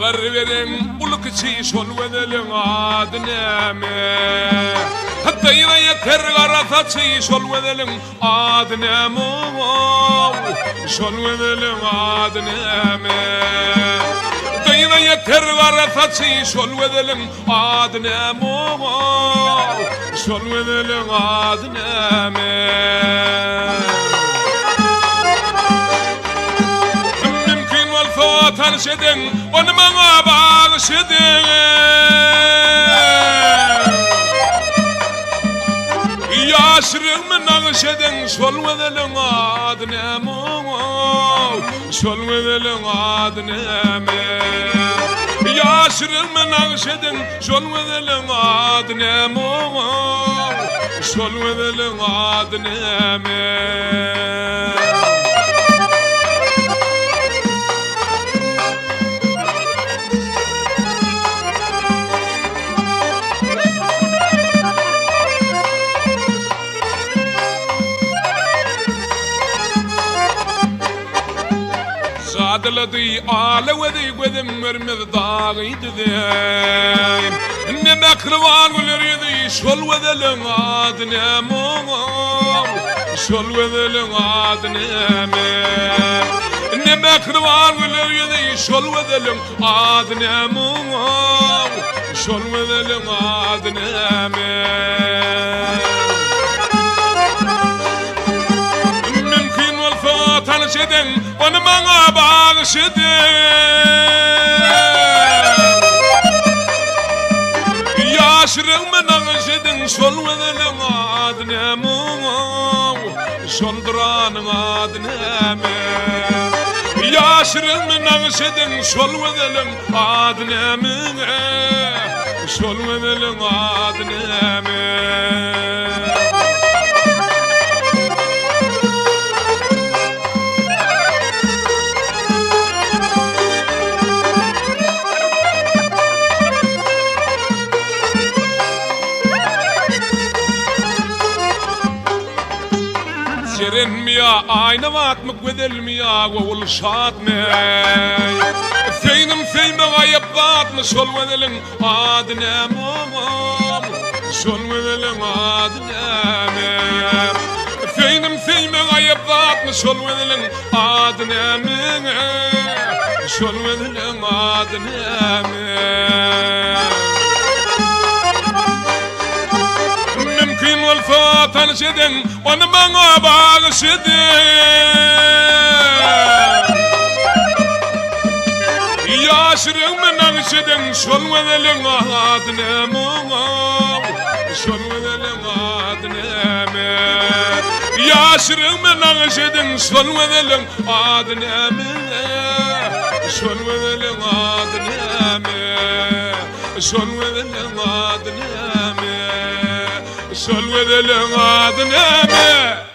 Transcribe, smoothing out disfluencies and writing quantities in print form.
haber verin ulukçi şol vedelim adneme hatta yine yeter garatatçı şol vedelim adneme şol vedelim adneme yine yeter garatatçı şol vedelim adneme şol vedelim adneme tanışedin, onu bana bağışedin. Yaşırımı nağışedin, şol vedelim adneme, şol vedelim adneme. Yaşırımı nağışedin, şol vedelim adneme, şol vedelim adneme. Adladı ağladı gözüm mermez dağıydı deyim ne mekrvan gülürüydü şol vedelim adneme şol vedelim adneme ne mekrvan gülürüydü şol vedelim adneme şol vedelim adneme tanışedin, onu bana bağışedin. Yaşırımı nağışedin, şol vedelim adneme, şol duranın adneme. Yaşırımı nağışedin, şol vedelim adneme, şol vedelim adneme. Serenmiya ayna vatmak vedelmiya vavul şatmey Feynum feyme gayep vatma şol vedelim adneme şol vedelim adneme Feynum feyme gayep vatma şol vedelim adneme şol vedelim adneme tanışedin, onu bana bağışedin. Yaşırımı nağışedin, şol vedelim adneme, şol vedelim adneme. Yaşırımı nağışedin, şol vedelim adneme, şol vedelim adneme, şol vedelim adneme. Şol vedelim adneme